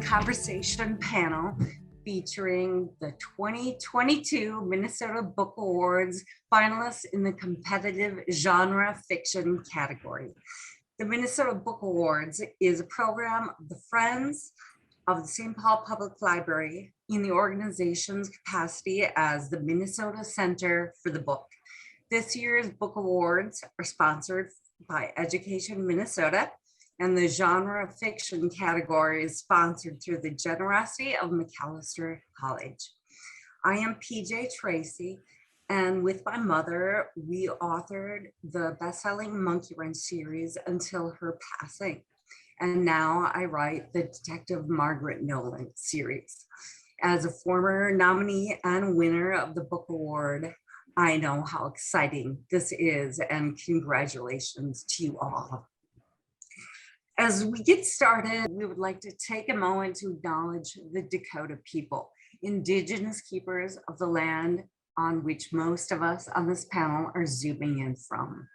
conversation panel featuring the 2022 Minnesota Book Awards finalists in the competitive genre fiction category. The Minnesota Book Awards is a program of the Friends of the St. Paul Public Library in the organization's capacity as the Minnesota Center for the Book. This year's book awards are sponsored by Education Minnesota, and the genre fiction category is sponsored through the generosity of McAllister College. I am PJ Tracy, and with my mother, we authored the best-selling Monkey Wrench series until her passing. And now I write the Detective Margaret Nolan series. As a former nominee and winner of the book award, I know how exciting this is, and congratulations to you all. As we get started, we would like to take a moment to acknowledge the Dakota people, indigenous keepers of the land on which most of us on this panel are zooming in from.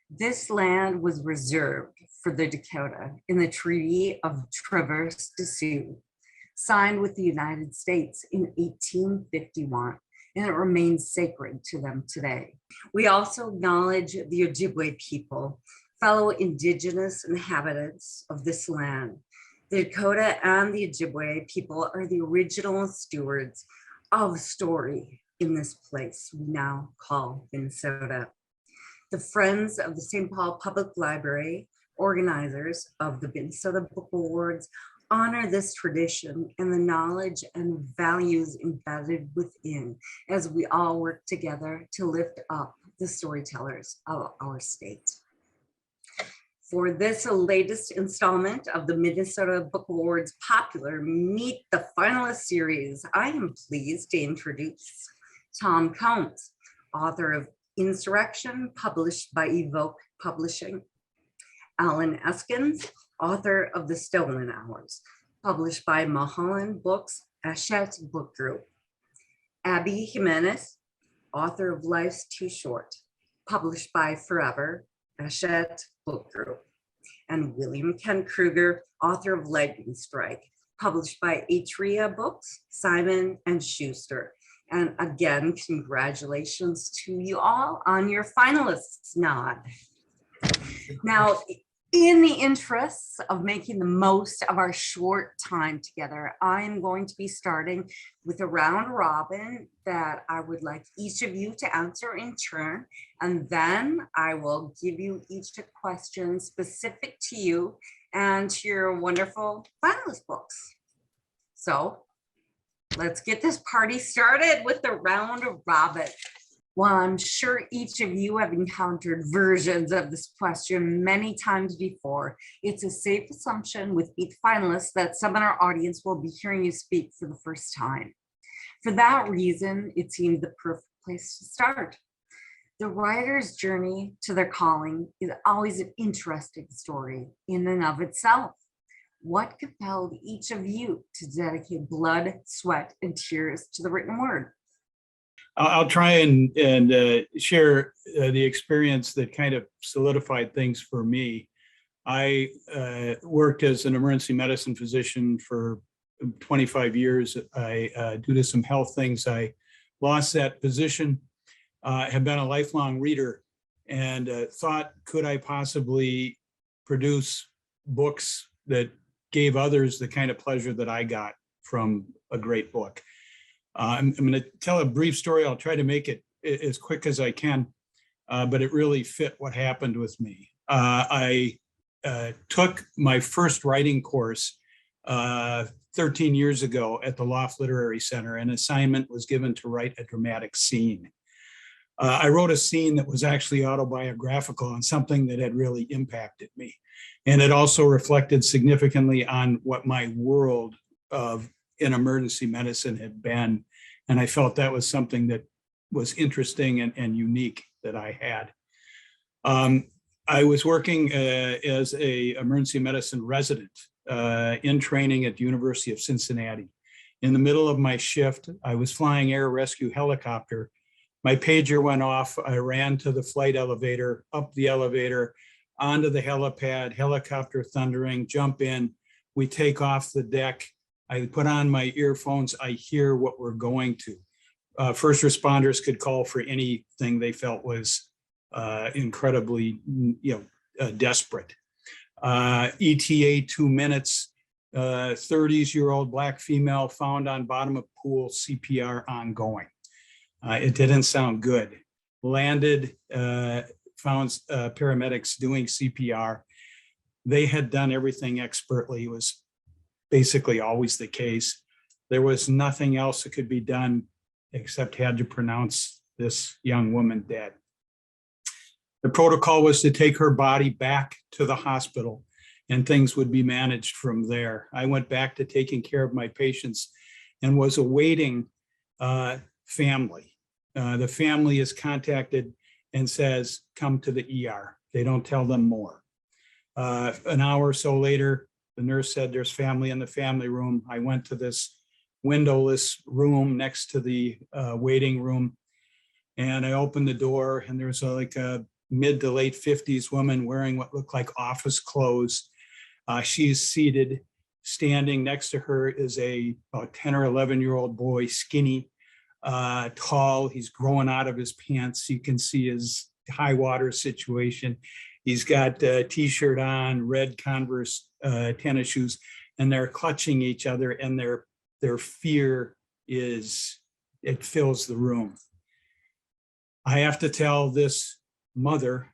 This land was reserved for the Dakota in the Treaty of Traverse des Sioux, signed with the United States in 1851, and it remains sacred to them today. We also acknowledge the Ojibwe people, fellow indigenous inhabitants of this land. The Dakota and the Ojibwe people are the original stewards of story in this place we now call Minnesota. The Friends of the St. Paul Public Library, organizers of the Minnesota Book Awards, honor this tradition and the knowledge and values embedded within as we all work together to lift up the storytellers of our state. For this latest installment of the Minnesota Book Awards popular Meet the Finalists series, I am pleased to introduce Tom Combs, author of Insurrection, published by Evoke Publishing; Alan Eskens, author of The Stolen Hours, published by Mulholland Books, Hachette Book Group; Abby Jimenez, author of Life's Too Short, published by Forever, Hachette Book Group; and William Ken Krueger, author of Lightning Strike, published by Atria Books, Simon and Schuster. And again, congratulations to you all on your finalists nod. Now, in the interests of making the most of our short time together, I am going to be starting with a round robin that I would like each of you to answer in turn. And then I will give you each a question specific to you and to your wonderful finalist books. So let's get this party started with the round robin. Well, I'm sure each of you have encountered versions of this question many times before. It's a safe assumption with each finalist that some in our audience will be hearing you speak for the first time. For that reason, it seemed the perfect place to start. The writer's journey to their calling is always an interesting story in and of itself. What compelled each of you to dedicate blood, sweat, and tears to the written word? I'll try and share the experience that kind of solidified things for me. I worked as an emergency medicine physician for 25 years. Due to some health things, I lost that position. Have been a lifelong reader, and thought, could I possibly produce books that gave others the kind of pleasure that I got from a great book. I'm going to tell a brief story. I'll try to make it as quick as I can, but it really fit what happened with me. I took my first writing course 13 years ago at the Loft Literary Center. An assignment was given to write a dramatic scene. I wrote a scene that was actually autobiographical on something that had really impacted me. And it also reflected significantly on what my world in emergency medicine had been. And I felt that was something that was interesting and unique that I had. I was working as a emergency medicine resident in training at the University of Cincinnati. In the middle of my shift, I was flying air rescue helicopter. My pager went off. I ran to the flight elevator, up the elevator, onto the helipad, helicopter thundering, jump in, We take off the deck. I put on my earphones. I hear what we're going to. First responders could call for anything they felt was incredibly, desperate. ETA 2 minutes. 30s-year-old Black female found on bottom of pool, CPR ongoing. It didn't sound good. Landed, found paramedics doing CPR. They had done everything expertly. It was basically always the case. There was nothing else that could be done except had to pronounce this young woman dead. The protocol was to take her body back to the hospital and things would be managed from there. I went back to taking care of my patients and was awaiting family. The family is contacted and says, come to the ER. They don't tell them more. An hour or so later, the nurse said there's family in the family room. I went to this windowless room next to the waiting room. And I opened the door and there was like a mid to late 50s woman wearing what looked like office clothes. She's seated. Standing next to her is a 10 or 11-year-old boy, skinny, tall. He's growing out of his pants. You can see his high water situation. He's got a t-shirt on, red Converse tennis shoes, and they're clutching each other, and their fear it fills the room. I have to tell this mother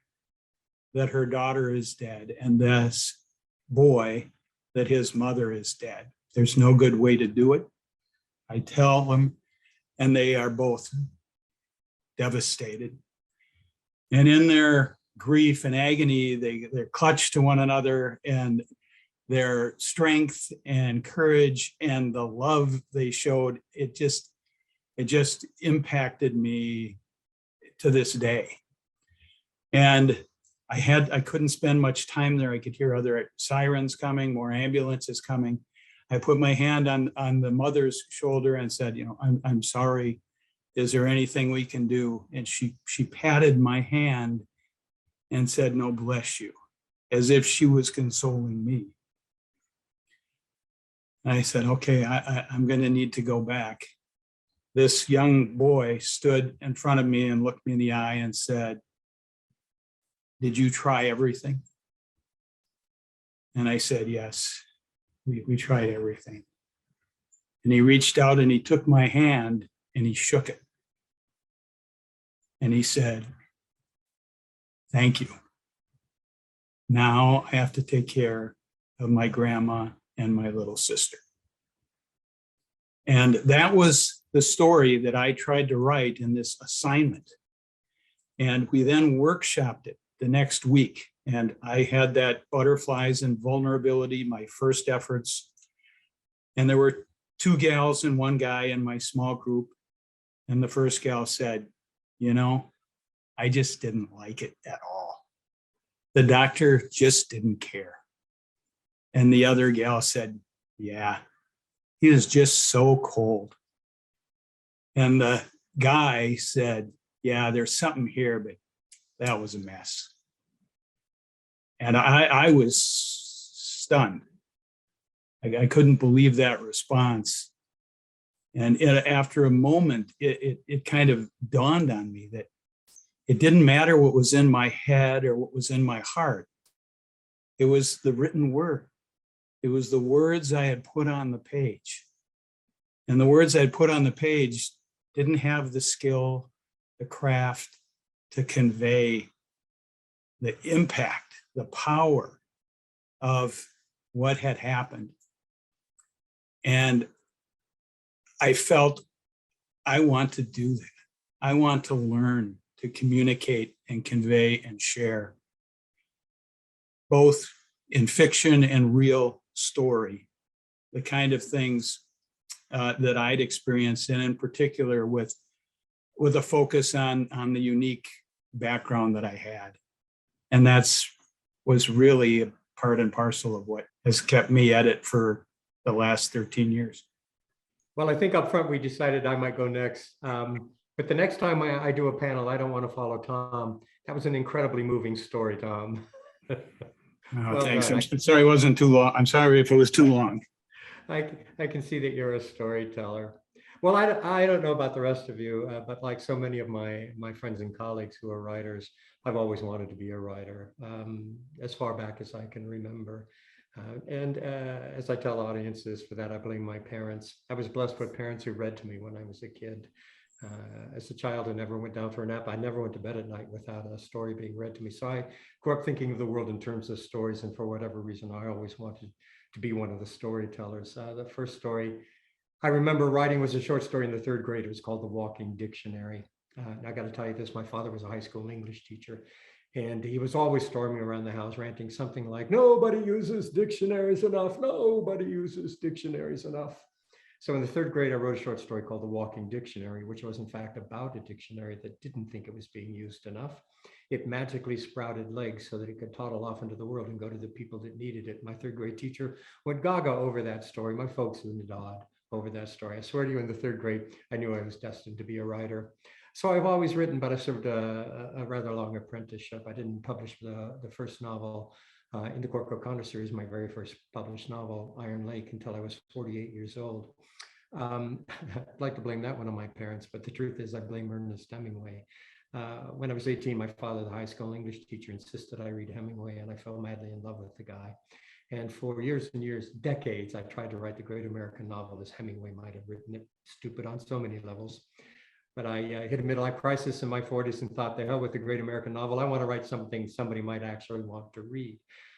that her daughter is dead, and this boy that his mother is dead. There's no good way to do it. I tell them, and they are both devastated. And in their grief and agony, they're clutched to one another, and their strength and courage and the love they showed, it just impacted me to this day. And I couldn't spend much time there. I could hear other sirens coming, more ambulances coming. I put my hand on the mother's shoulder and said, I'm sorry. Is there anything we can do? And she patted my hand and said, no, bless you, as if she was consoling me. And I said, okay, I'm going to need to go back. This young boy stood in front of me and looked me in the eye and said, did you try everything? And I said, yes, we tried everything. And he reached out and he took my hand and he shook it. And he said, thank you. Now I have to take care of my grandma and my little sister. And that was the story that I tried to write in this assignment. And we then workshopped it the next week. And I had that butterflies and vulnerability, my first efforts. And there were 2 gals and 1 guy in my small group. And the first gal said, I just didn't like it at all. The doctor just didn't care. And the other gal said, yeah, he was just so cold. And the guy said, yeah, there's something here, but that was a mess. And I was stunned. I couldn't believe that response. And after a moment, it kind of dawned on me that it didn't matter what was in my head or what was in my heart. It was the written word. It was the words I had put on the page. And the words I had put on the page didn't have the skill, the craft to convey the impact, the power of what had happened. And I felt I want to do that. I want to learn to communicate and convey and share, both in fiction and real story, the kind of things that I'd experienced, and in particular with a focus on the unique background that I had. And was really a part and parcel of what has kept me at it for the last 13 years. Well, I think up front we decided I might go next. But the next time I do a panel, I don't want to follow Tom. That was an incredibly moving story, Tom. Oh, Well thanks. done. I'm sorry it wasn't too long. I'm sorry if it was too long. I can see that you're a storyteller. Well, I don't know about the rest of you, but like so many of my friends and colleagues who are writers, I've always wanted to be a writer, as far back as I can remember. And as I tell audiences for that, I blame my parents. I was blessed with parents who read to me when I was a kid. As a child, I never went down for a nap. I never went to bed at night without a story being read to me. So I grew up thinking of the world in terms of stories. And for whatever reason, I always wanted to be one of the storytellers. The first story I remember writing was a short story in the third grade. It was called The Walking Dictionary. I got to tell you this, my father was a high school English teacher, and he was always storming around the house ranting something like, nobody uses dictionaries enough. Nobody uses dictionaries enough. So in the third grade, I wrote a short story called The Walking Dictionary, which was in fact about a dictionary that didn't think it was being used enough. It magically sprouted legs so that it could toddle off into the world and go to the people that needed it. My third grade teacher went gaga over that story. My folks went awed over that story. I swear to you, in the third grade, I knew I was destined to be a writer. So I've always written, but I served a rather long apprenticeship. I didn't publish the first novel in the Cork O'Connor series, my very first published novel, Iron Lake, until I was 48 years old. I'd like to blame that one on my parents, but the truth is I blame Ernest Hemingway. When I was 18, my father, the high school English teacher, insisted I read Hemingway, and I fell madly in love with the guy. And for years and years, decades, I tried to write the great American novel as Hemingway might have written it. Stupid on so many levels. But I hit a midlife crisis in my 40s and thought, the hell with the great American novel. I want to write something somebody might actually want to read.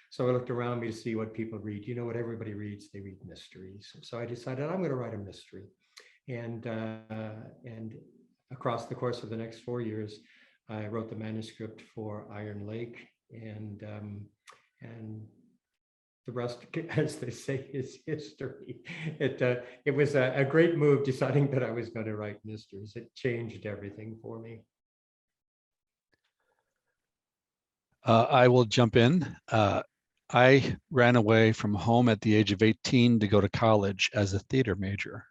So I looked around me to see what people read. You know what everybody reads? They read mysteries. So I decided I'm going to write a mystery. And across the course of the next 4 years, I wrote the manuscript for Iron Lake, and the rest, as they say, is history. It was a great move deciding that I was going to write mysteries. It changed everything for me. I will jump in. I ran away from home at the age of 18 to go to college as a theater major.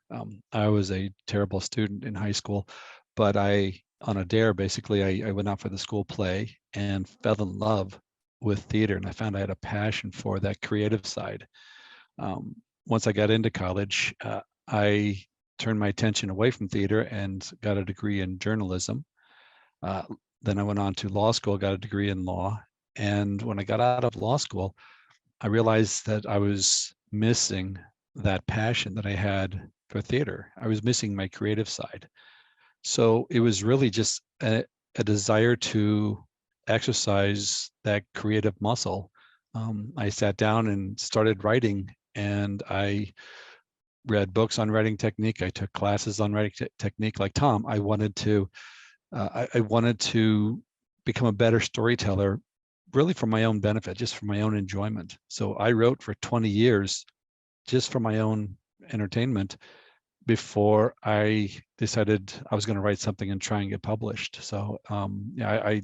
I was a terrible student in high school, but on a dare, basically, I went out for the school play and fell in love with theater, and I found I had a passion for that creative side. Once I got into college, I turned my attention away from theater and got a degree in journalism. Then I went on to law school, got a degree in law. And when I got out of law school, I realized that I was missing that passion that I had for theater. I was missing my creative side. So it was really just a desire to exercise that creative muscle. I sat down and started writing, and I read books on writing technique. I took classes on writing technique. Like Tom, I wanted to become a better storyteller, really for my own benefit, just for my own enjoyment. So I wrote for 20 years just for my own entertainment before I decided I was going to write something and try and get published. So yeah,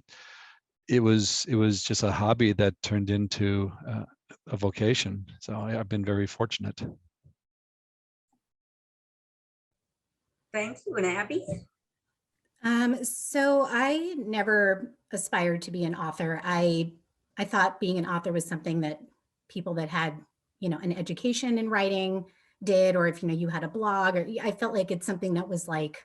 it was just a hobby that turned into a vocation. So I've been very fortunate. Thank you. And Abby? So I never aspired to be an author. I thought being an author was something that people that had, an education in writing did, or if, you had a blog, or I felt like it's something that was like,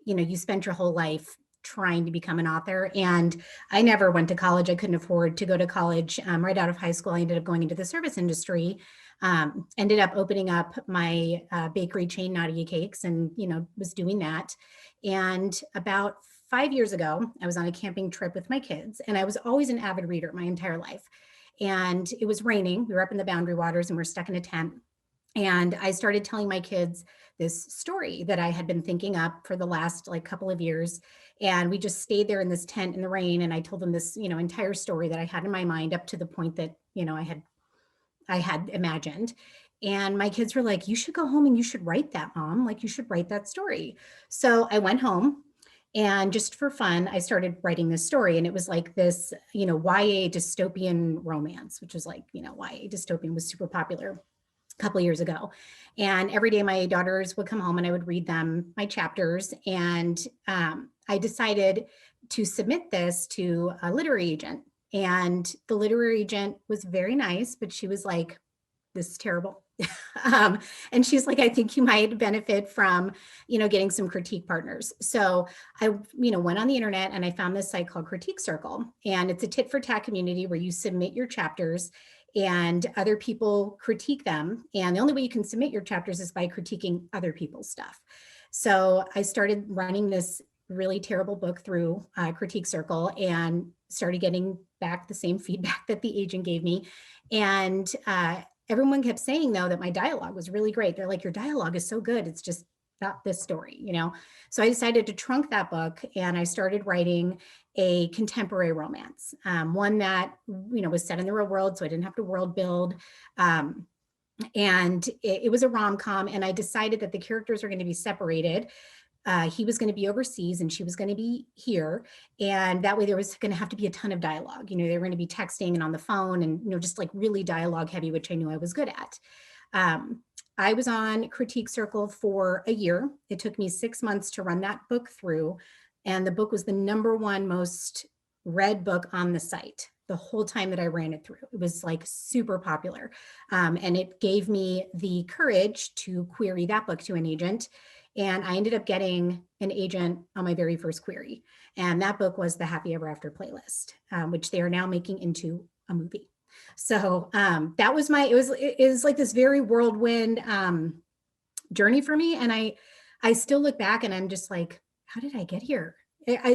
you spent your whole life trying to become an author. And I never went to college. I couldn't afford to go to college. Right out of high school, I ended up going into the service industry, ended up opening up my bakery chain, Nadia Cakes, and, was doing that. And about 5 years ago, I was on a camping trip with my kids, and I was always an avid reader my entire life. And it was raining. We were up in the Boundary Waters and we're stuck in a tent. And I started telling my kids this story that I had been thinking up for the last couple of years. And we just stayed there in this tent in the rain. And I told them this, entire story that I had in my mind up to the point that, I had imagined. And my kids were like, you should go home and you should write that, Mom. You should write that story. So I went home, and just for fun, I started writing this story. And it was like this, YA dystopian romance, which was YA dystopian was super popular a couple of years ago. And every day my daughters would come home and I would read them my chapters. And I decided to submit this to a literary agent. And the literary agent was very nice, but she was like, this is terrible. And she's like, I think you might benefit from, getting some critique partners. So I, went on the internet and I found this site called Critique Circle. And it's a tit for tat community where you submit your chapters and other people critique them. And the only way you can submit your chapters is by critiquing other people's stuff. So I started running this really terrible book through Critique Circle and started getting back the same feedback that the agent gave me. And everyone kept saying, though, that my dialogue was really great. They're like, your dialogue is so good. It's just not this story, So I decided to trunk that book and I started writing a contemporary romance, one that, was set in the real world. So I didn't have to world build. And it was a rom-com, and I decided that the characters were going to be separated. He was going to be overseas and she was going to be here. And that way there was going to have to be a ton of dialogue. They were going to be texting and on the phone and, just like really dialogue heavy, which I knew I was good at. I was on Critique Circle for a year. It took me 6 months to run that book through. And the book was the #1 most read book on the site the whole time that I ran it through. It was like super popular. And it gave me the courage to query that book to an agent. And I ended up getting an agent on my very first query. And that book was the Happy Ever After playlist, which they are now making into a movie. So that was it was like this very whirlwind journey for me. And I still look back and I'm just like, how did I get here?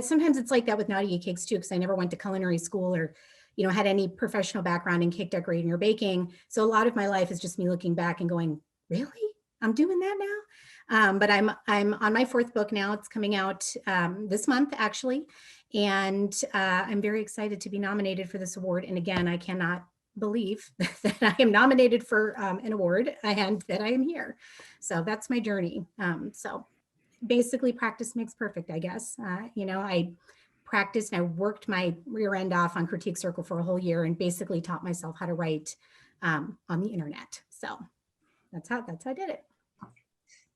Sometimes it's like that with Naughty Cakes too, because I never went to culinary school or, had any professional background in cake decorating or baking. So a lot of my life is just me looking back and going, really? I'm doing that now? But I'm on my 4th book now. It's coming out this month, actually. And I'm very excited to be nominated for this award. And again, I cannot believe that I am nominated for an award and that I am here. So that's my journey. So basically practice makes perfect, I guess. I practiced and I worked my rear end off on Critique Circle for a whole year and basically taught myself how to write on the internet. So that's how I did it.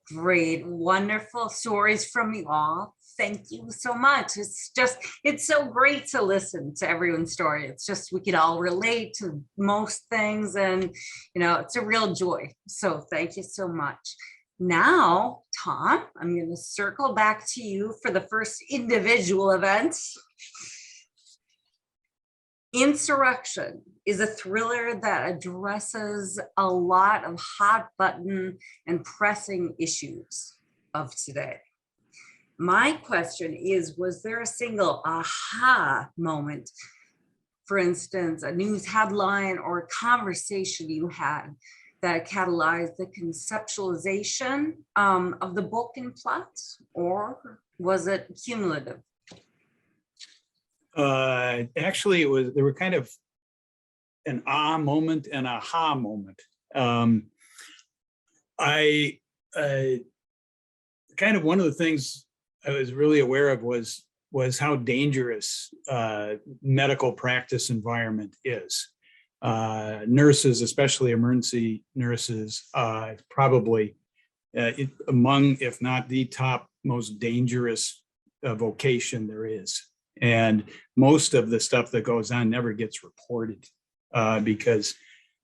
Great, wonderful stories from you all. Thank you so much. It's so great to listen to everyone's story. It's just, we could all relate to most things and, it's a real joy. So thank you so much. Now, Tom, I'm going to circle back to you for the first individual event. Insurrection is a thriller that addresses a lot of hot button and pressing issues of today. My question is, was there a single aha moment? For instance, a news headline or a conversation you had that catalyzed the conceptualization of the book and plot, or was it cumulative? Actually, there were kind of an moment and aha moment. I kind of, one of the things I was really aware of was how dangerous medical practice environment is. Nurses, especially emergency nurses, probably among, if not the top most dangerous vocation there is. And most of the stuff that goes on never gets reported because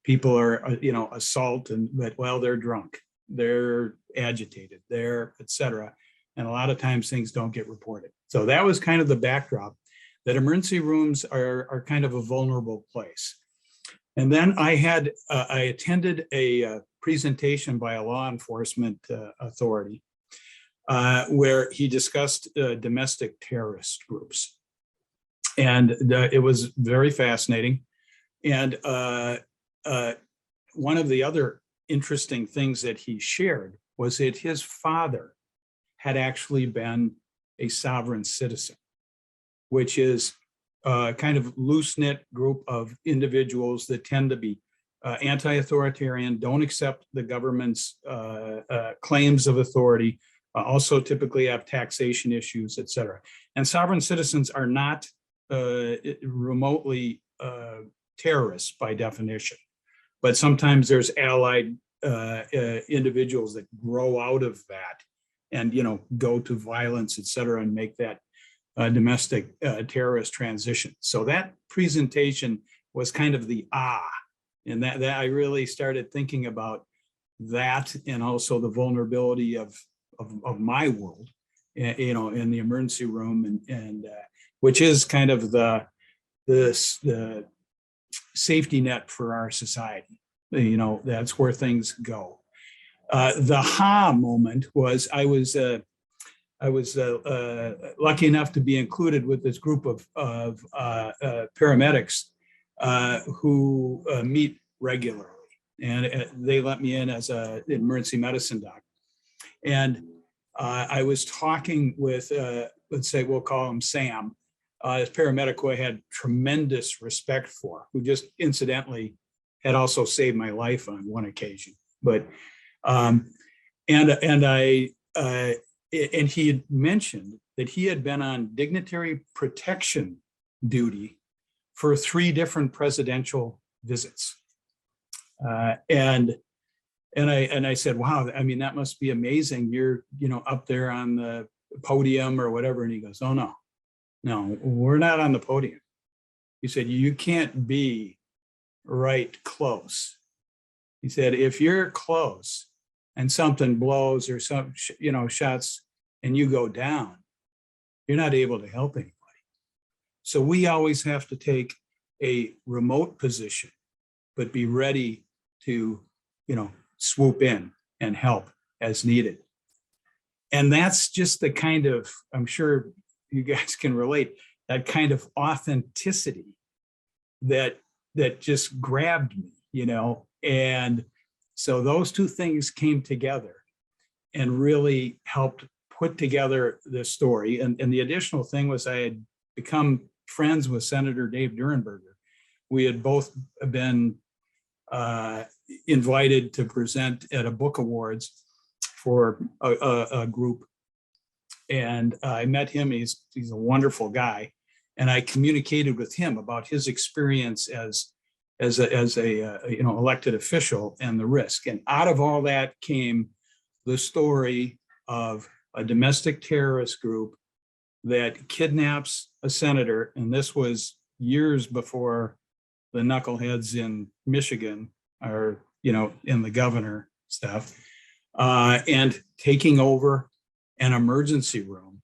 people are, assault but they're drunk, they're agitated, they're et cetera. And a lot of times things don't get reported. So that was kind of the backdrop, that emergency rooms are kind of a vulnerable place. And then I attended a presentation by a law enforcement authority where he discussed domestic terrorist groups. And it was very fascinating. And one of the other interesting things that he shared was that his father had actually been a sovereign citizen, which is a kind of loose-knit group of individuals that tend to be anti-authoritarian, don't accept the government's claims of authority, also typically have taxation issues, et cetera. And sovereign citizens are not remotely terrorists by definition, but sometimes there's allied individuals that grow out of that and go to violence, et cetera, and make that domestic terrorist transition. So that presentation was kind of the and that I really started thinking about that, and also the vulnerability of my world, you know, in the emergency room, and which is kind of the safety net for our society. You know, that's where things go. The moment was I was lucky enough to be included with this group of paramedics who meet regularly, and they let me in as an emergency medicine doc. And I was talking with, let's say we'll call him Sam, this paramedic who I had tremendous respect for, who just incidentally had also saved my life on one occasion. But and he had mentioned that he had been on dignitary protection duty for 3 different presidential visits. And I said, wow, I mean, that must be amazing. You're, you know, up there on the podium or whatever. And he goes, oh, no, we're not on the podium. He said, you can't be right close. He said, if you're close and something blows or some, you know, shots and you go down, you're not able to help anybody. So we always have to take a remote position, but be ready to, you know, swoop in and help as needed. And that's just the kind of, I'm sure you guys can relate, that kind of authenticity that just grabbed me, you know. And so those 2 things came together and really helped put together this story. And the additional thing was I had become friends with Senator Dave Durenberger. We had both been invited to present at a book awards for a group. And I met him. He's a wonderful guy. And I communicated with him about his experience as a you know, elected official and the risk. And out of all that came the story of a domestic terrorist group that kidnaps a senator. And this was years before the knuckleheads in Michigan are, you know, in the governor stuff, and taking over an emergency room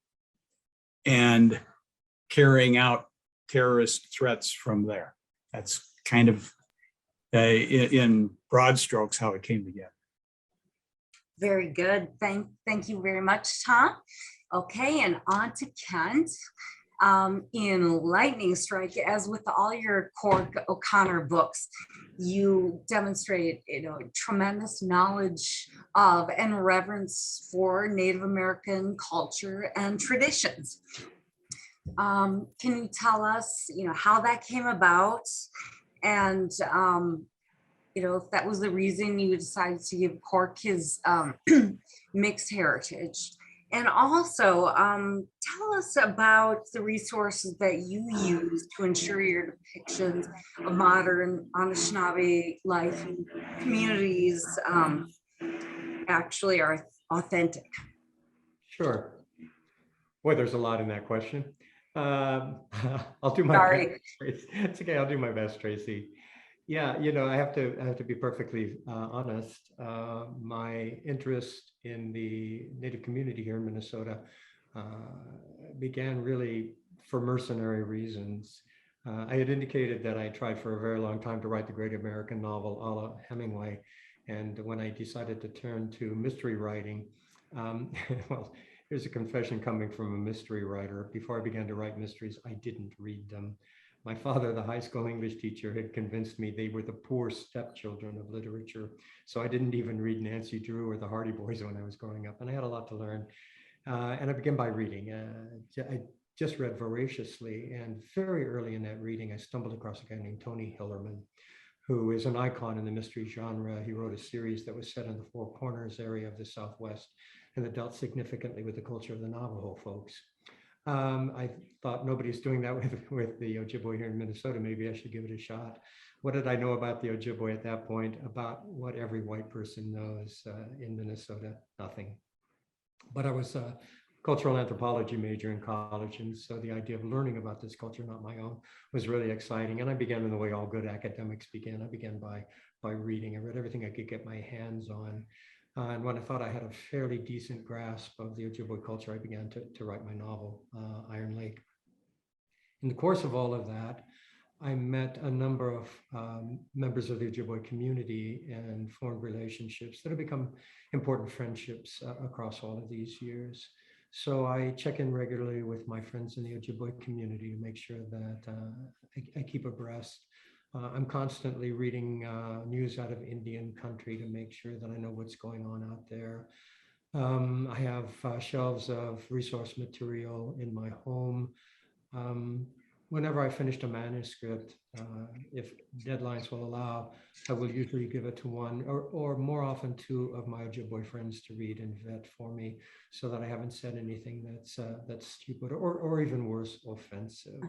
and carrying out terrorist threats from there. That's kind of in broad strokes how it came together. Very good. Thank you very much, Tom. Okay, and on to Kent. In Lightning Strike, as with all your Cork O'Connor books, you demonstrate, you know, tremendous knowledge of and reverence for Native American culture and traditions. Can you tell us, you know, how that came about, and you know, if that was the reason you decided to give Cork his mixed heritage? And also, tell us about the resources that you use to ensure your depictions of modern Anishinaabe life and communities actually are authentic. Sure. Boy, there's a lot in that question. I'll do my Sorry. best. It's okay. I'll do my best, Tracy. Yeah, you know, I have to be perfectly honest. My interest in the Native community here in Minnesota began really for mercenary reasons. I had indicated that I tried for a very long time to write the great American novel a la Hemingway. And when I decided to turn to mystery writing, well, here's a confession coming from a mystery writer. Before I began to write mysteries, I didn't read them. My father, the high school English teacher, had convinced me they were the poor stepchildren of literature. So I didn't even read Nancy Drew or the Hardy Boys when I was growing up, and I had a lot to learn. And I began by reading. I just read voraciously, and very early in that reading, I stumbled across a guy named Tony Hillerman, who is an icon in the mystery genre. He wrote a series that was set in the Four Corners area of the Southwest, and that dealt significantly with the culture of the Navajo folks. I thought nobody's doing that with the Ojibwe here in Minnesota. Maybe I should give it a shot. What did I know about the Ojibwe at that point? About what every white person knows in Minnesota? Nothing. But I was cultural anthropology major in college. And so the idea of learning about this culture, not my own, was really exciting. And I began in the way all good academics begin. I began by reading. I read everything I could get my hands on. And when I thought I had a fairly decent grasp of the Ojibwe culture, I began to write my novel, Iron Lake. In the course of all of that, I met a number of members of the Ojibwe community and formed relationships that have become important friendships across all of these years. So I check in regularly with my friends in the Ojibwe community to make sure that I keep abreast. I'm constantly reading news out of Indian country to make sure that I know what's going on out there. I have shelves of resource material in my home. Whenever I finished a manuscript, if deadlines will allow, I will usually give it to one or more often two of my Ojibwe friends to read and vet for me, so that I haven't said anything that's stupid or even worse, offensive.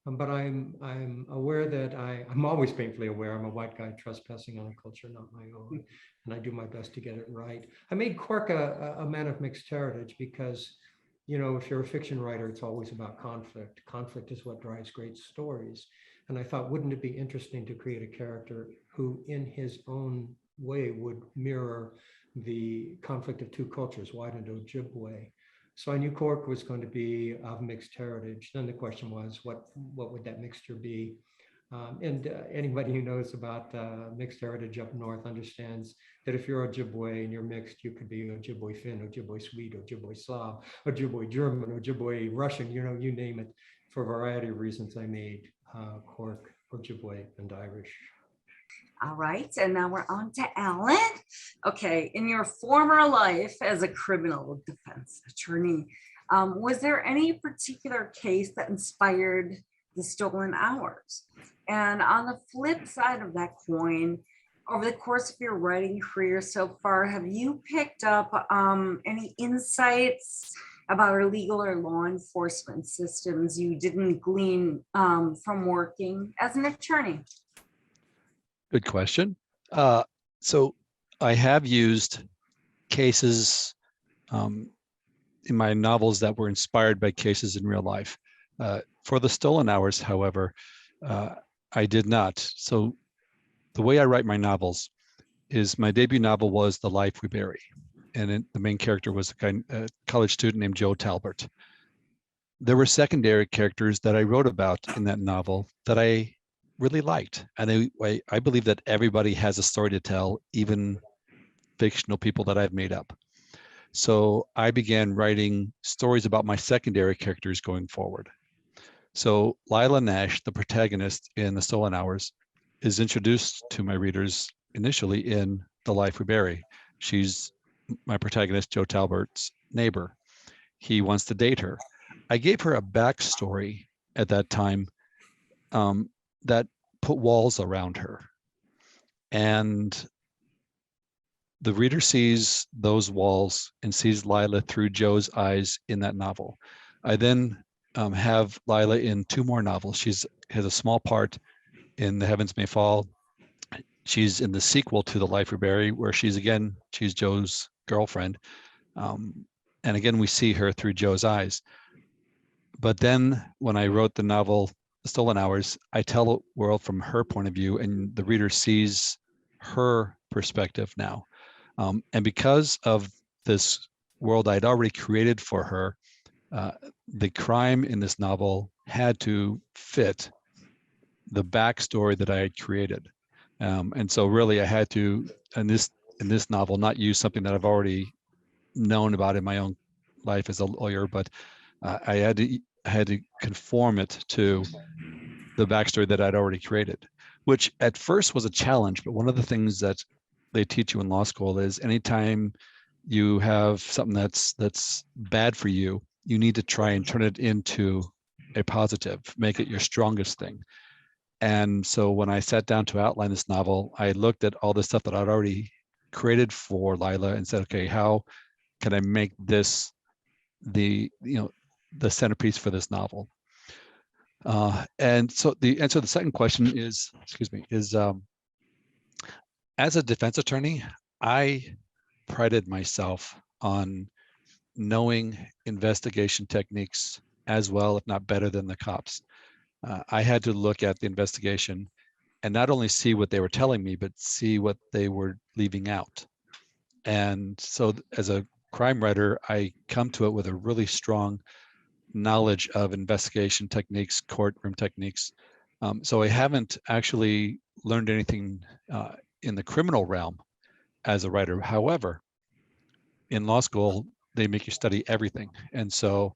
But I'm aware that I'm always painfully aware I'm a white guy trespassing on a culture not my own, and I do my best to get it right. I made Cork a man of mixed heritage because, you know, if you're a fiction writer, it's always about conflict. Conflict is what drives great stories. And I thought, wouldn't it be interesting to create a character who, in his own way, would mirror the conflict of two cultures, white and Ojibwe? So I knew Cork was going to be of mixed heritage. Then the question was, what would that mixture be? Anybody who knows about mixed heritage up north understands that if you're Ojibwe and you're mixed, you could be Ojibwe Finn, Ojibwe Swede, Ojibwe Slav, Ojibwe German, Ojibwe Russian, you know, you name it. For a variety of reasons, I made Cork Ojibwe and Irish. All right, and now we're on to Alan. Okay, in your former life as a criminal defense attorney, was there any particular case that inspired the stolen hours? And on the flip side of that coin, over the course of your writing career so far, have you picked up any insights about our legal or law enforcement systems you didn't glean from working as an attorney? Good question. So I have used cases in my novels that were inspired by cases in real life. For the stolen hours, however, I did not. So the way I write my novels is my debut novel was The Life We Bury. And the main character was a college student named Joe Talbert. There were secondary characters that I wrote about in that novel that I really liked. And I believe that everybody has a story to tell, even fictional people that I've made up. So I began writing stories about my secondary characters going forward. So Lila Nash, the protagonist in The Stolen Hours, is introduced to my readers initially in The Life We Bury. She's my protagonist, Joe Talbert's neighbor. He wants to date her. I gave her a backstory at that time that put walls around her. And the reader sees those walls and sees Lila through Joe's eyes in that novel. I then have Lila in two more novels. She has a small part in The Heavens May Fall. She's in the sequel to The Life We Bury, where she's Joe's girlfriend. And again, we see her through Joe's eyes. But then when I wrote the novel, The Stolen Hours, I tell the world from her point of view, and the reader sees her perspective now. And because of this world I'd already created for her, the crime in this novel had to fit the backstory that I had created. And so really I had to, in this novel, not use something that I've already known about in my own life as a lawyer, but I had to conform it to the backstory that I'd already created, which at first was a challenge. But one of the things that they teach you in law school is anytime you have something that's bad for you, you need to try and turn it into a positive, make it your strongest thing. And so when I sat down to outline this novel, I looked at all the stuff that I'd already created for Lila and said, okay, how can I make this the centerpiece for this novel? And so the answer to the second question is, as a defense attorney, I prided myself on knowing investigation techniques as well, if not better than the cops. I had to look at the investigation and not only see what they were telling me, but see what they were leaving out. And so as a crime writer, I come to it with a really strong knowledge of investigation techniques, courtroom techniques. So I haven't actually learned anything in the criminal realm as a writer. However, in law school, they make you study everything. And so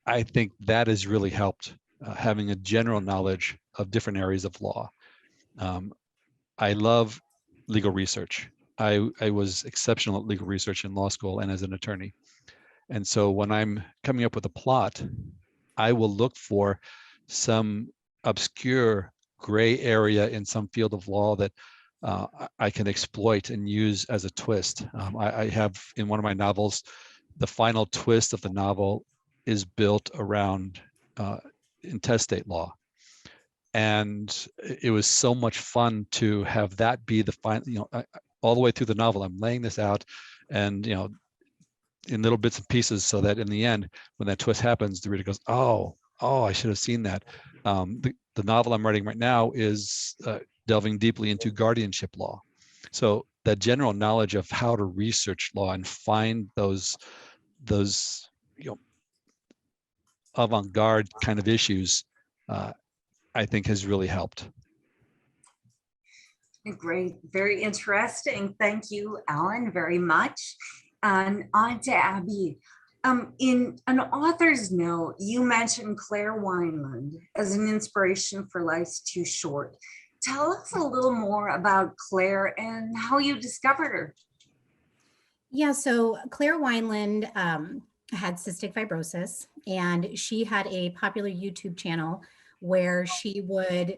I think that has really helped having a general knowledge of different areas of law. I love legal research. I was exceptional at legal research in law school and as an attorney. And so when I'm coming up with a plot, I will look for some obscure gray area in some field of law that I can exploit and use as a twist. I have in one of my novels, the final twist of the novel is built around intestate law. And it was so much fun to have that be the final, all the way through the novel, I'm laying this out and, in little bits and pieces so that in the end, when that twist happens, the reader goes, oh, I should have seen that. The novel I'm writing right now is delving deeply into guardianship law. So that general knowledge of how to research law and find those avant-garde kind of issues, I think has really helped. Great, very interesting. Thank you, Alan, very much. And on to Abby. In an author's note, you mentioned Claire Wineland as an inspiration for Life's Too Short. Tell us a little more about Claire and how you discovered her. Yeah, so Claire Wineland had cystic fibrosis, and she had a popular YouTube channel where she would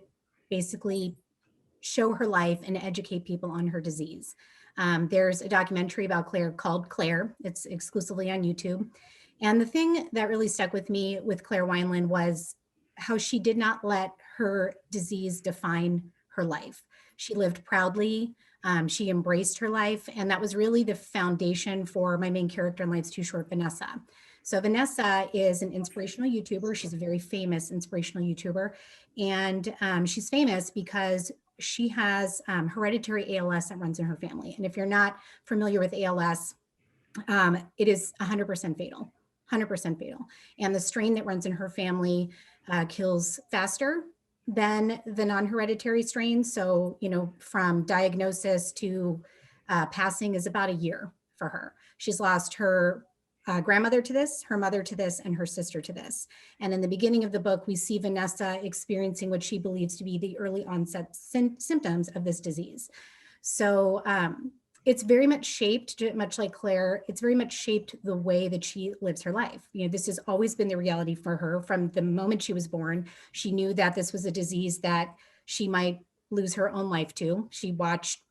basically show her life and educate people on her disease. There's a documentary about Claire called Claire. It's exclusively on YouTube. And the thing that really stuck with me with Claire Wineland was how she did not let her disease define her life. She lived proudly. She embraced her life. And that was really the foundation for my main character in Life's Too Short, Vanessa. So Vanessa is an inspirational YouTuber. She's a very famous inspirational YouTuber. And she's famous because she has hereditary ALS that runs in her family. And if you're not familiar with ALS, it is 100% fatal, 100% fatal. And the strain that runs in her family kills faster than the non-hereditary strain. So, from diagnosis to passing is about a year for her. She's lost her grandmother to this, her mother to this, and her sister to this. And in the beginning of the book, we see Vanessa experiencing what she believes to be the early onset symptoms of this disease. So it's very much shaped, much like Claire, it's very much shaped the way that she lives her life. This has always been the reality for her from the moment she was born. She knew that this was a disease that she might lose her own life to. She watched,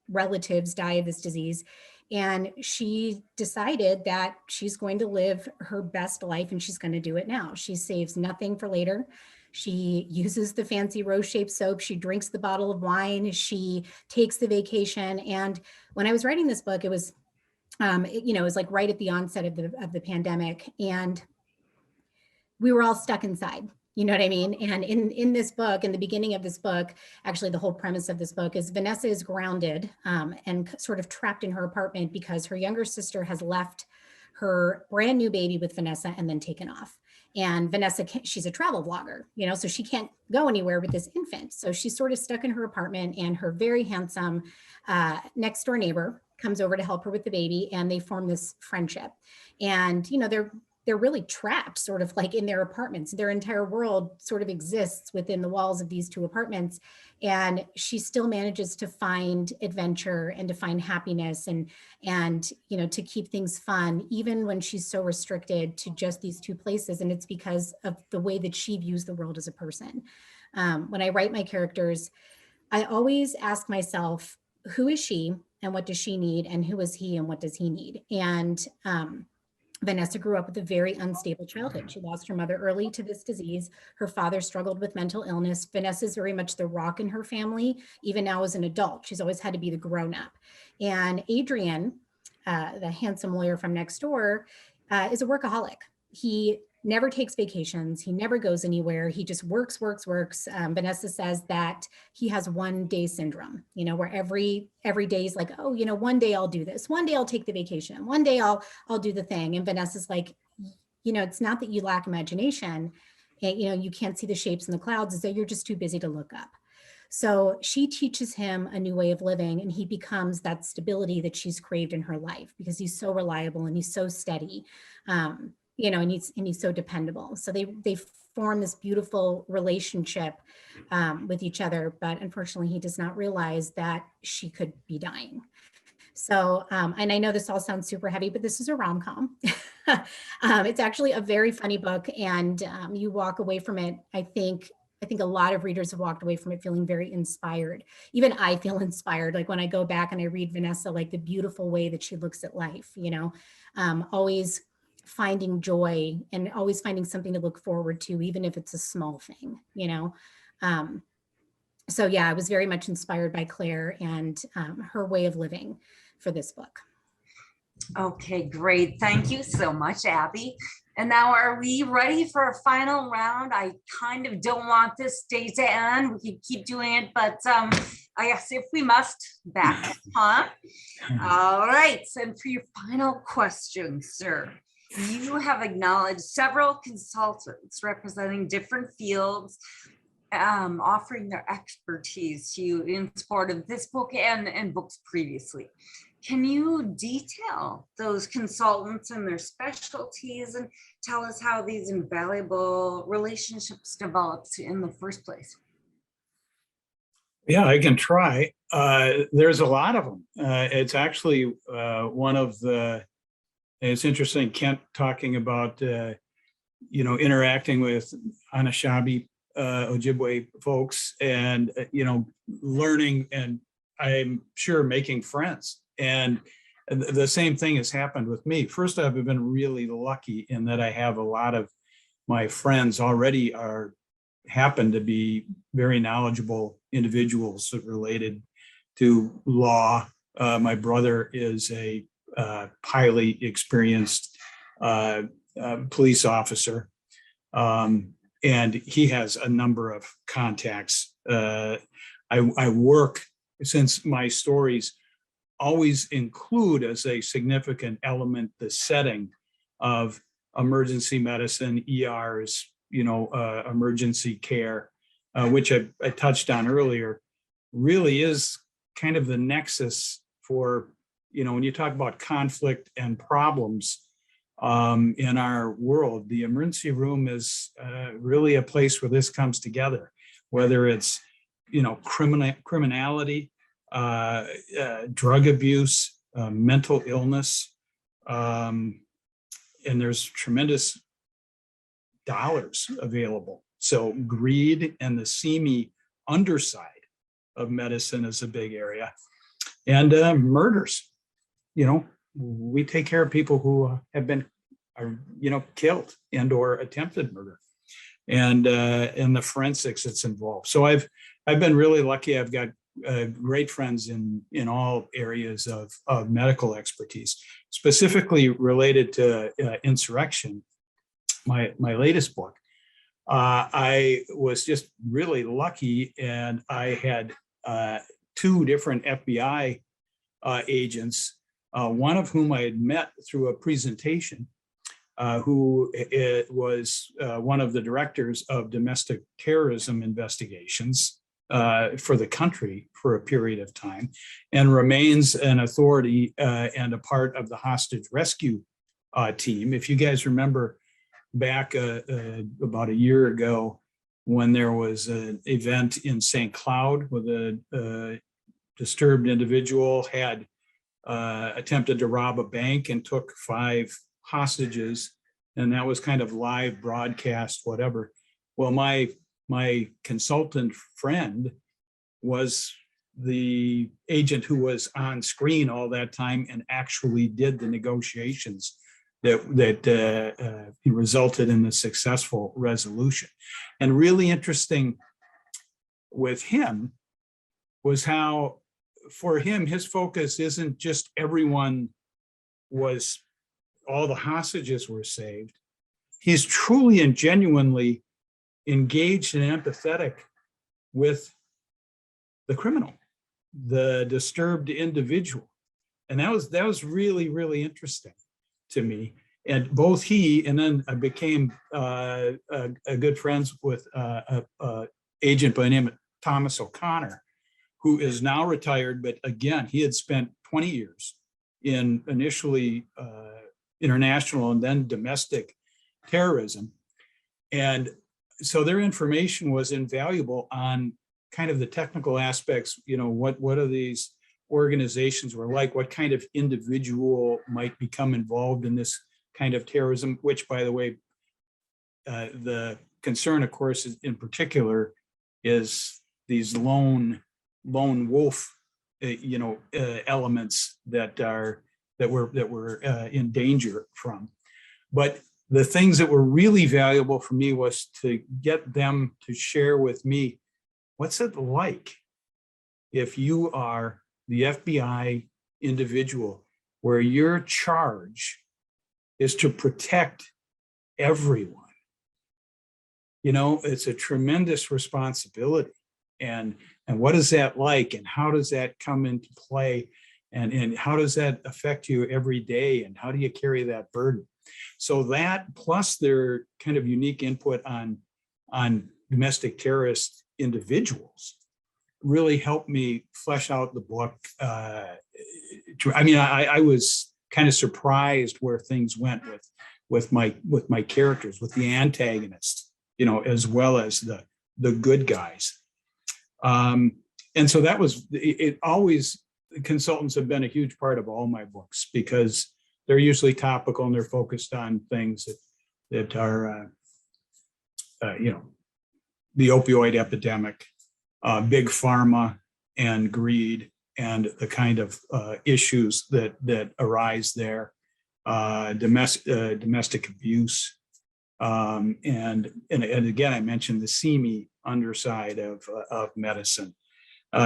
relatives die of this disease. And she decided that she's going to live her best life and she's going to do it now. She saves nothing for later. She uses the fancy rose-shaped soap. She drinks the bottle of wine. She takes the vacation. And when I was writing this book, it was, it was like right at the onset of the pandemic. And we were all stuck inside. You know what I mean? And in this book, in the beginning of this book, actually the whole premise of this book is Vanessa is grounded and sort of trapped in her apartment because her younger sister has left her brand new baby with Vanessa and then taken off. And Vanessa, she's a travel vlogger, so she can't go anywhere with this infant. So she's sort of stuck in her apartment, and her very handsome next door neighbor comes over to help her with the baby, and they form this friendship. And, they're really trapped sort of like in their apartments. Their entire world sort of exists within the walls of these two apartments. And she still manages to find adventure and to find happiness and to keep things fun, even when she's so restricted to just these two places. And it's because of the way that she views the world as a person. When I write my characters, I always ask myself, who is she and what does she need? And who is he and what does he need? And Vanessa grew up with a very unstable childhood. She lost her mother early to this disease. Her father struggled with mental illness. Vanessa's very much the rock in her family, even now as an adult. She's always had to be the grown-up. And Adrian the handsome lawyer from next door, is a workaholic. He never takes vacations. He never goes anywhere. He just works, works, works. Vanessa says that he has one day syndrome, where every day is like, oh, one day I'll do this. One day I'll take the vacation. One day I'll do the thing. And Vanessa's like, it's not that you lack imagination. And, you can't see the shapes in the clouds, is that you're just too busy to look up. So she teaches him a new way of living, and he becomes that stability that she's craved in her life, because he's so reliable and he's so steady, and he's so dependable. So they form this beautiful relationship with each other, but unfortunately he does not realize that she could be dying. So, and I know this all sounds super heavy, but this is a rom-com. It's actually a very funny book, and you walk away from it, I think a lot of readers have walked away from it feeling very inspired. Even I feel inspired, like when I go back and I read Vanessa, like the beautiful way that she looks at life, always finding joy and always finding something to look forward to, even if it's a small thing, So yeah, I was very much inspired by Claire and her way of living for this book. Okay, great. Thank you so much, Abby. And now, are we ready for a final round? I kind of don't want this day to end. We could keep doing it, but I guess if we must, back on. All right. So for your final question, sir, you have acknowledged several consultants representing different fields, offering their expertise to you in support of this book and books previously. Can you detail those consultants and their specialties and tell us how these invaluable relationships developed in the first place? Yeah, I can try. There's a lot of them. It's actually one of the, it's interesting, Kent talking about, interacting with Anishinaabe, Ojibwe folks and, learning, and I'm sure making friends. And the same thing has happened with me. First, I've been really lucky in that I have a lot of my friends already happen to be very knowledgeable individuals related to law. My brother is a highly experienced police officer, and he has a number of contacts. I work, since my stories always include as a significant element the setting of emergency medicine, ERs, emergency care, which I touched on earlier, really is kind of the nexus for, when you talk about conflict and problems in our world, the emergency room is really a place where this comes together, whether it's, criminality, drug abuse, mental illness, and there's tremendous dollars available. So greed and the seamy underside of medicine is a big area. And murders, we take care of people who have been, killed and or attempted murder, and the forensics that's involved. So I've been really lucky. I've got great friends in all areas of medical expertise, specifically related to insurrection. My latest book, I was just really lucky, and I had two different FBI agents, one of whom I had met through a presentation, who was one of the directors of domestic terrorism investigations for the country for a period of time, and remains an authority and a part of the hostage rescue team. If you guys remember back about a year ago, when there was an event in St. Cloud with a disturbed individual had attempted to rob a bank and took 5 hostages, and that was kind of live broadcast, whatever. Well, my consultant friend was the agent who was on screen all that time and actually did the negotiations that resulted in the successful resolution. And really interesting with him was how, for him, his focus isn't just everyone was all the hostages were saved. He's truly and genuinely engaged and empathetic with the criminal, the disturbed individual. And that was really, really interesting to me. And both he and then I became a good friends with a agent by the name of Thomas O'Connor, who is now retired, but again, he had spent 20 years in initially international and then domestic terrorism. And so their information was invaluable on kind of the technical aspects, what are these organizations were like, what kind of individual might become involved in this kind of terrorism, which, by the way, the concern, of course, is in particular is these lone wolf, elements that were in danger from. But the things that were really valuable for me was to get them to share with me, what's it like if you are the FBI individual where your charge is to protect everyone? It's a tremendous responsibility. And what is that like? And how does that come into play? And how does that affect you every day? And how do you carry that burden? So that, plus their kind of unique input on domestic terrorist individuals, really helped me flesh out the book. I was kind of surprised where things went with my characters, with the antagonists, as well as the good guys. And so that was it. Always, consultants have been a huge part of all my books because they're usually topical and they're focused on things that are, the opioid epidemic, big pharma and greed, and the kind of issues that arise there, domestic abuse, and again, I mentioned the seamy underside of medicine.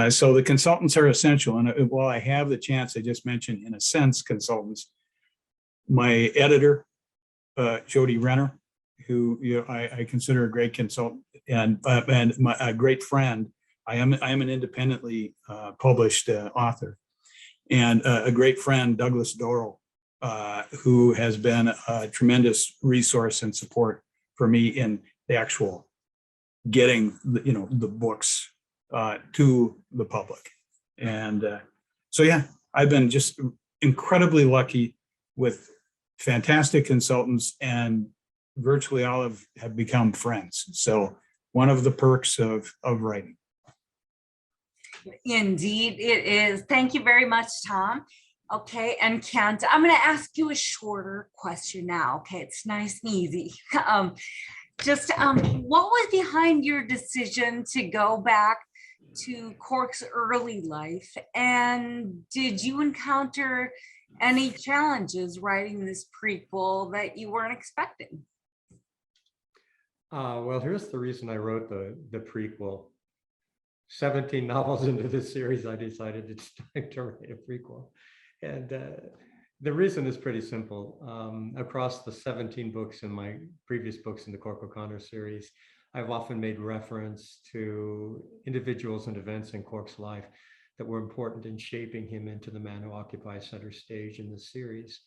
So the consultants are essential. And while I have the chance, I just mentioned, in a sense, consultants, my editor, Jody Renner, who I consider a great consultant and a great friend. I am an independently published author, and a great friend, Douglas Dorrell, who has been a tremendous resource and support for me in the actual getting the books to the public. And so yeah, I've been just incredibly lucky with fantastic consultants, and virtually all have become friends. So one of the perks of writing. Indeed, it is. Thank you very much, Tom. Okay, and Kent, I'm going to ask you a shorter question now. Okay, it's nice and easy. What was behind your decision to go back to Cork's early life, and did you encounter any challenges writing this prequel that you weren't expecting? Well, here's the reason I wrote the prequel. 17 novels into this series, I decided it's time to write a prequel. And the reason is pretty simple. Across the 17 books in my previous books in the Cork O'Connor series, I've often made reference to individuals and events in Cork's life that were important in shaping him into the man who occupies center stage in the series.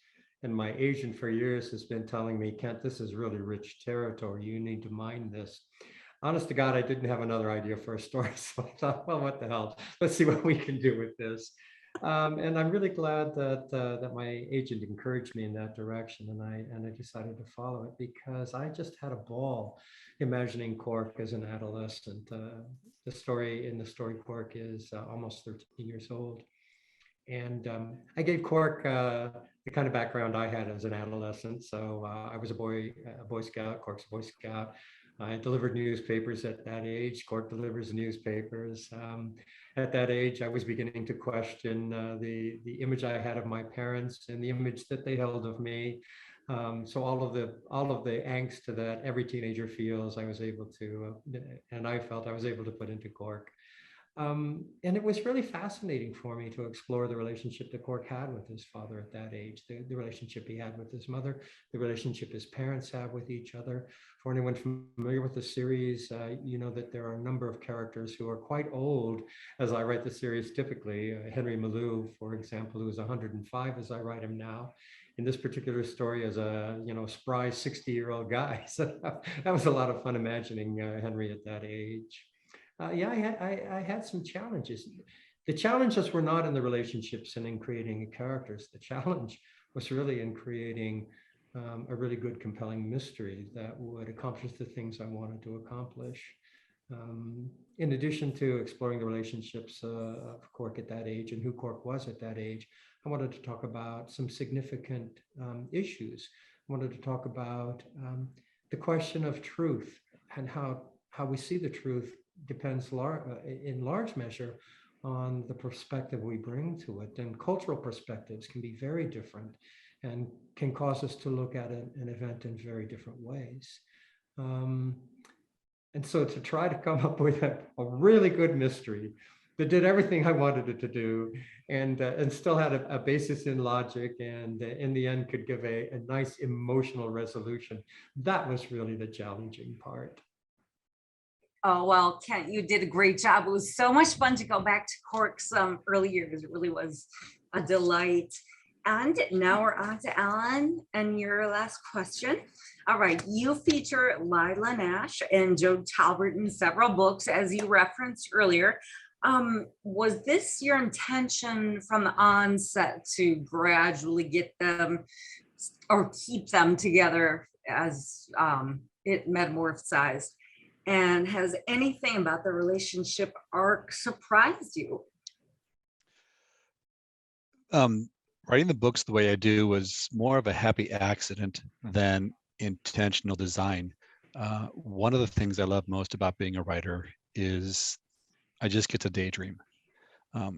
And my agent for years has been telling me, Kent, this is really rich territory. You need to mine this. Honest to God, I didn't have another idea for a story. So I thought, well, what the hell? Let's see what we can do with this. And I'm really glad that my agent encouraged me in that direction, and I decided to follow it because I just had a ball imagining Cork as an adolescent. The story Cork is almost 13 years old, and I gave Cork the kind of background I had as an adolescent. So I was a Boy Scout. Cork's a Boy Scout. I delivered newspapers at that age. Cork delivers newspapers. At that age, I was beginning to question the image I had of my parents and the image that they held of me. So all of the angst that every teenager feels, I was able to, and I felt I was able to put into Cork. And it was really fascinating for me to explore the relationship that Cork had with his father at that age, the relationship he had with his mother, the relationship his parents have with each other. For anyone familiar with the series, you know that there are a number of characters who are quite old as I write the series typically. Henry Malou, for example, who is 105 as I write him now. In this particular story as a spry 60-year-old guy. So that was a lot of fun imagining Henry at that age. Yeah, I had some challenges. The challenges were not in the relationships and in creating characters. The challenge was really in creating a really good, compelling mystery that would accomplish the things I wanted to accomplish. In addition to exploring the relationships of Cork at that age and who Cork was at that age, I wanted to talk about some significant issues. I wanted to talk about the question of truth and how we see the truth depends in large measure on the perspective we bring to it. And cultural perspectives can be very different and can cause us to look at an event in very different ways. And so to try to come up with a really good mystery that did everything I wanted it to do and still had a basis in logic and in the end could give a nice emotional resolution, that was really the challenging part. Oh, well, Kent, you did a great job. It was so much fun to go back to Cork's early years. It really was a delight. And now we're on to Alan and your last question. All right, you feature Lila Nash and Joe Talbot in several books, as you referenced earlier. Was this your intention from the onset to gradually get them or keep them together as it metamorphosized? And has anything about the relationship arc surprised you? Writing the books the way I do was more of a happy accident than intentional design. One of the things I love most about being a writer is I just get to daydream.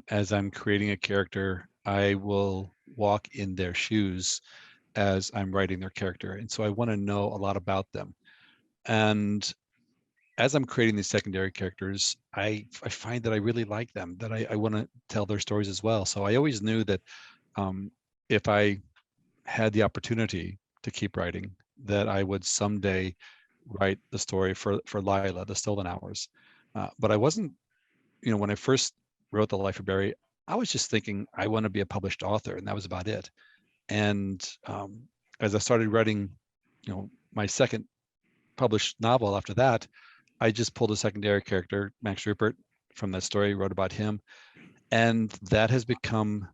As I'm creating a character, I will walk in their shoes as I'm writing their character. And so I want to know a lot about them. And as I'm creating these secondary characters, I find that I really like them, that I want to tell their stories as well. So I always knew that if I had the opportunity to keep writing, that I would someday write the story for Lila, The Stolen Hours. But I wasn't, when I first wrote The Life of Barry, I was just thinking I want to be a published author, and that was about it. And as I started writing, my second published novel after that, I just pulled a secondary character, Max Rupert, from that story, wrote about him. And that has become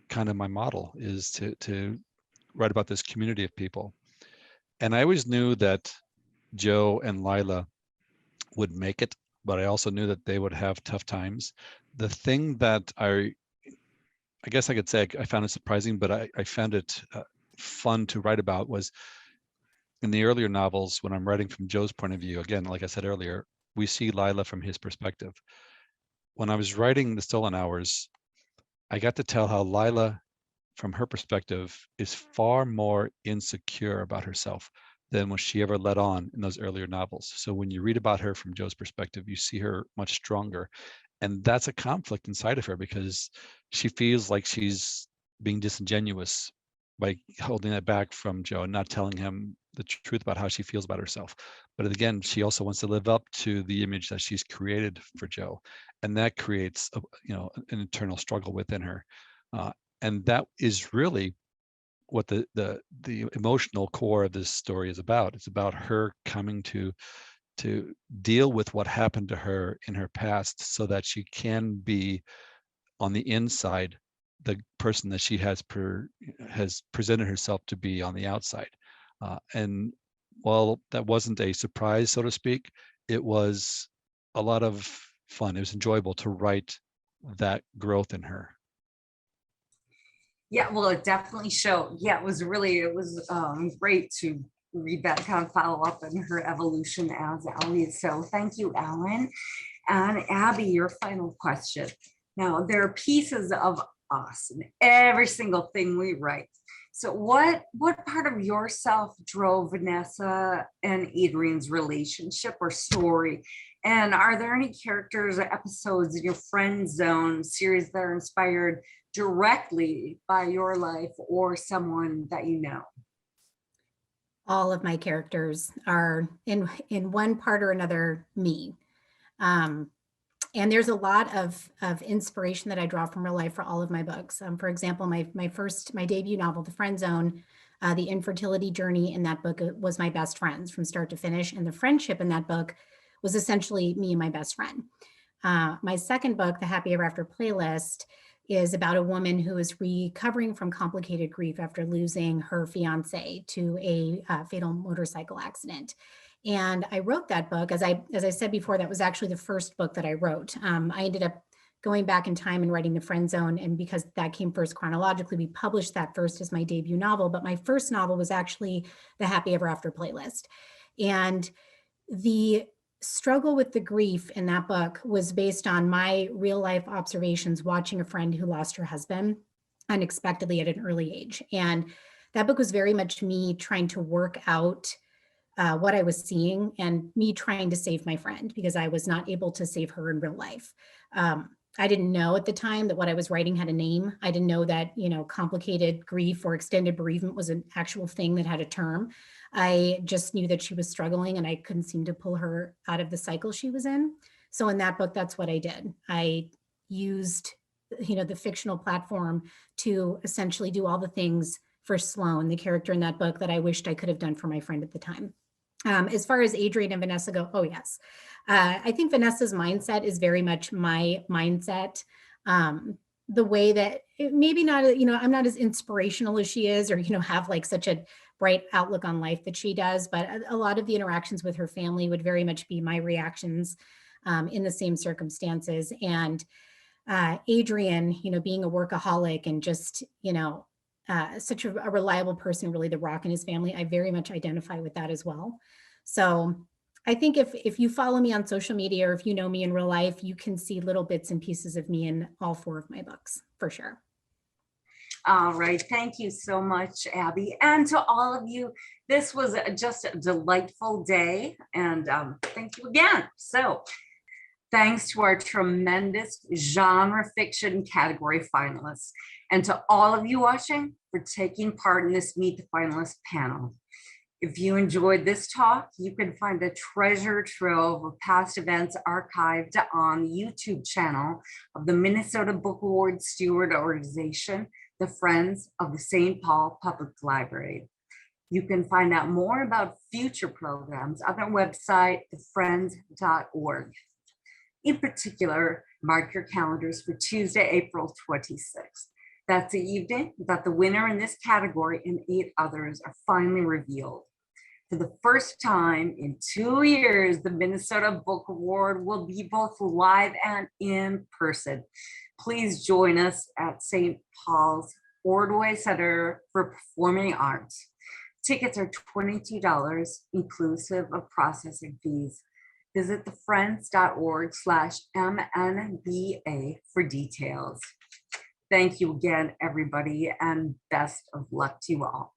kind of my model, is to write about this community of people. And I always knew that Joe and Lila would make it, but I also knew that they would have tough times. The thing that I guess I could say I found it surprising, but I found it fun to write about was in the earlier novels, when I'm writing from Joe's point of view, again, like I said earlier, we see Lila from his perspective. When I was writing The Stolen Hours, I got to tell how Lila, from her perspective, is far more insecure about herself than what she ever let on in those earlier novels. So when you read about her from Joe's perspective, you see her much stronger. And that's a conflict inside of her because she feels like she's being disingenuous by holding that back from Joe and not telling him the truth about how she feels about herself. But again, she also wants to live up to the image that she's created for Joe. And that creates an internal struggle within her. And that is really what the emotional core of this story is about. It's about her coming to deal with what happened to her in her past so that she can be on the inside the person that she has presented herself to be on the outside. And while that wasn't a surprise, so to speak, it was a lot of fun. It was enjoyable to write that growth in her. Yeah, well, it definitely showed. Yeah, it was great to read that kind of follow up in her evolution as Ellie. So thank you, Alan. And Abby, your final question. Now, there are pieces of us in every single thing we write. So what part of yourself drove Vanessa and Adrian's relationship or story? And are there any characters or episodes in your friend zone series that are inspired directly by your life or someone that you know? All of my characters are in one part or another me. And there's a lot of inspiration that I draw from real life for all of my books. For example, my debut novel, The Friend Zone, the infertility journey in that book was my best friends from start to finish. And the friendship in that book was essentially me and my best friend. My second book, The Happy Ever After Playlist, is about a woman who is recovering from complicated grief after losing her fiance to a fatal motorcycle accident. And I wrote that book, as I said before, that was actually the first book that I wrote. I ended up going back in time and writing The Friend Zone. And because that came first chronologically, we published that first as my debut novel. But my first novel was actually The Happy Ever After Playlist. And the struggle with the grief in that book was based on my real life observations watching a friend who lost her husband unexpectedly at an early age. And that book was very much me trying to work out what I was seeing and me trying to save my friend because I was not able to save her in real life. I didn't know at the time that what I was writing had a name. I didn't know that, complicated grief or extended bereavement was an actual thing that had a term. I just knew that she was struggling and I couldn't seem to pull her out of the cycle she was in. So in that book, that's what I did. I used, the fictional platform to essentially do all the things for Sloan, the character in that book, that I wished I could have done for my friend at the time. As far as Adrian and Vanessa go, oh yes. I think Vanessa's mindset is very much my mindset. The way that maybe not, I'm not as inspirational as she is, or, have like such a bright outlook on life that she does, but a lot of the interactions with her family would very much be my reactions in the same circumstances. And Adrian, being a workaholic and just, such a reliable person, really the rock in his family, I very much identify with that as well. So I think if you follow me on social media or if you know me in real life, you can see little bits and pieces of me in all 4 of my books, for sure. All right. Thank you so much, Abby. And to all of you, this was just a delightful day. And thank you again. So thanks to our tremendous genre fiction category finalists, and to all of you watching for taking part in this Meet the Finalists panel. If you enjoyed this talk, you can find a treasure trove of past events archived on the YouTube channel of the Minnesota Book Award Steward Organization, the Friends of the St. Paul Public Library. You can find out more about future programs on their website, thefriends.org. In particular, mark your calendars for Tuesday, April 26th. That's the evening that the winner in this category and 8 others are finally revealed. For the first time in 2 years, the Minnesota Book Award will be both live and in person. Please join us at St. Paul's Ordway Center for Performing Arts. Tickets are $22, inclusive of processing fees. Visit thefriends.org/MNBA for details. Thank you again, everybody, and best of luck to you all.